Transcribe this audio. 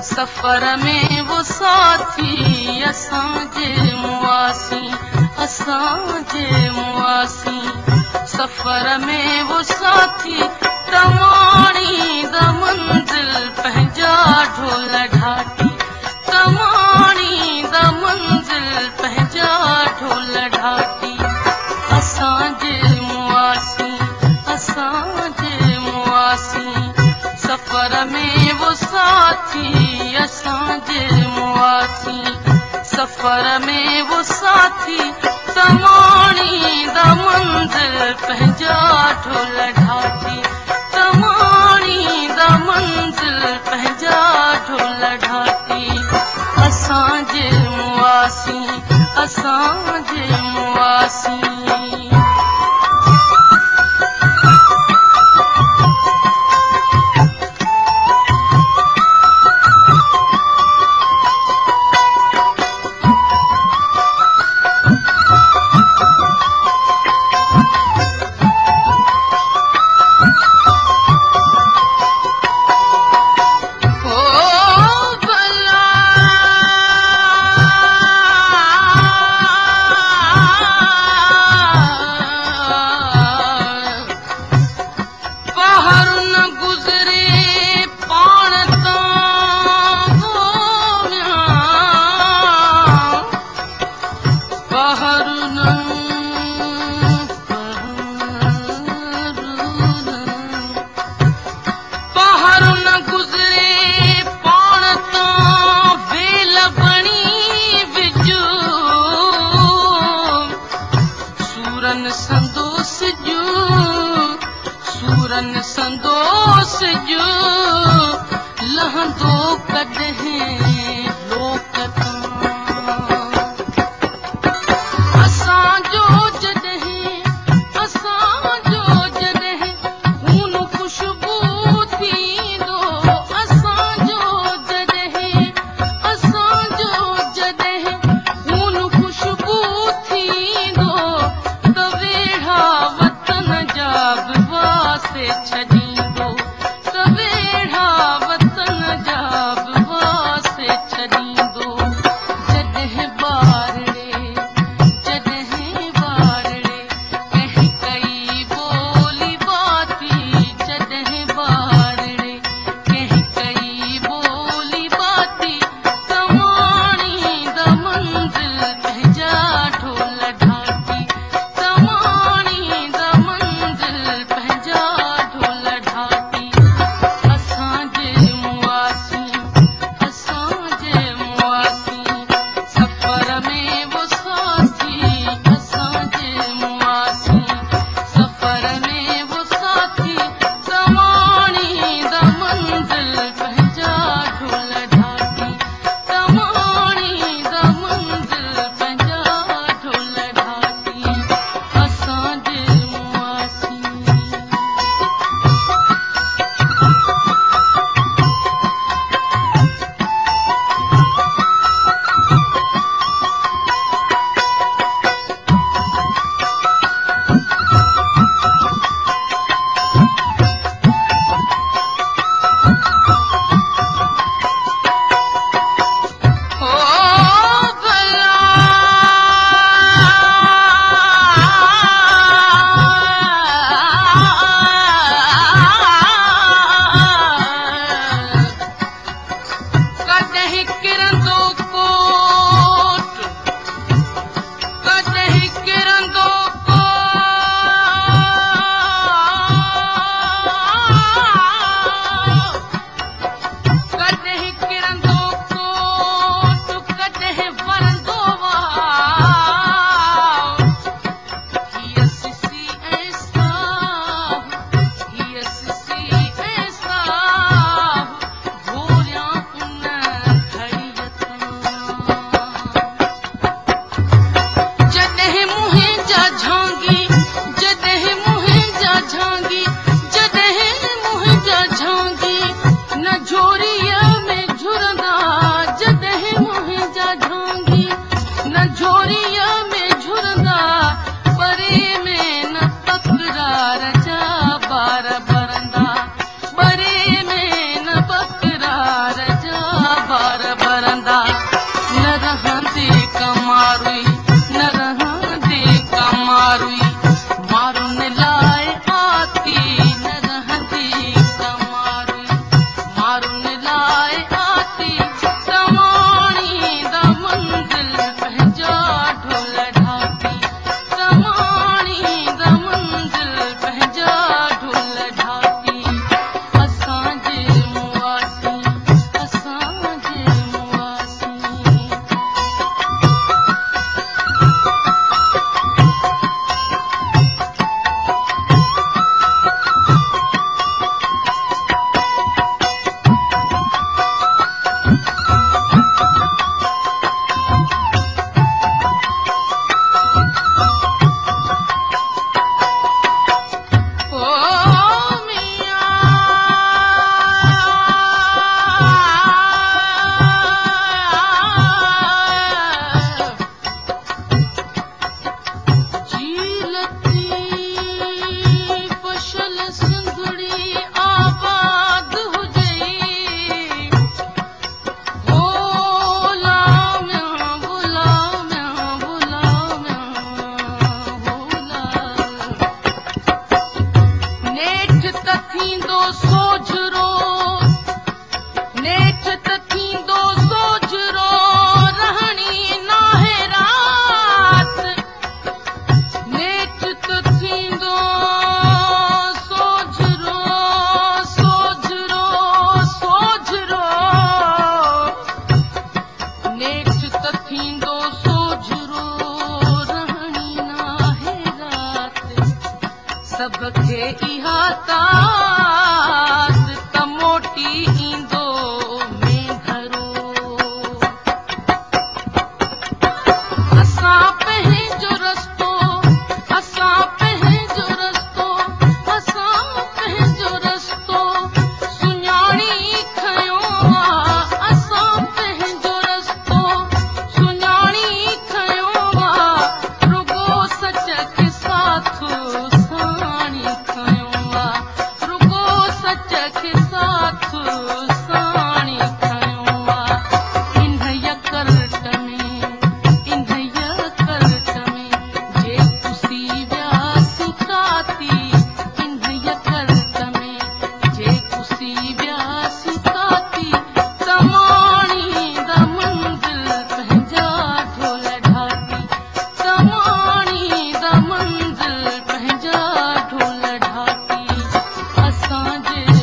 सफ़र में वो साथी असांजे मुआसी, असांजे मुआसी। सफ़र में वो साथी तमाणी द मंज़िल पंहिंजा ढोल ढाटी, तमाणी द मंज़िल पंहिंजा ढोल ढाटी। असांजे मुआसी, असांजे मुआसी। सफ़र में वो साथी असांजे मुआसी, सफ़र में वो साथी तमाणी द मंज़िल पंहिंजा ढोल ढाटी, तमाणी द मंज़िल पंहिंजा ढोल ढाटी। असांजे मुआसी, असांजे मुआसी। सूरन संदोस जो लहंदो कॾहिं लोक तां। असांजो जॾहिं, असांजो जॾहिं खून खुशबू थींदो, असांजो जॾहिं, असांजो जॾहिं खून खुशबू थींदो त वेढ़ा वतन जा बि वासे छॾींदो, त वेढ़ा वतन जा बि वासे छॾींदो। जॾहिं ॿारड़े, जॾहिं ॿारड़े कंहिं कई ॿोली बाती, जॾहिं ॿारड़े कंहिं कई ॿोली बाती, तमाणी द मंज़िल पंहिंजा ढोल ढाटी, तमाणी द मंज़िल पंहिंजा ढोल ढाटी। त थींदो सोझरो नेठ त थींदो सोझरो रहणी नाहे रात नेठ त थींदो सोझरो सोझरो सोझरो नेठ त थींदो सोझरो रहणी नाहे रात सबखे इहा तात त मोटी ईंदो में घरो असां पंहिंजो रस्तो असां पंहिंजो रस्तो असां पंहिंजो रस्तो सुञाणी खयो आहे असां पंहिंजो रस्तो सुञाणी खयो आहे रुगो सच खे साथ साणी खयो आहे रुगो सच खे साथ साणी खयो आहे इन्हीअ करट में इन्हीअ करट में जे पुसी वियासीं काती इन्हीअ करट में जे पुसी वियासीं काती तमाणींदा मंज़िल पंहिंजा ढोल ढाती तमाणींदा मंज़िल पंहिंजा ढोल ढाती असांजे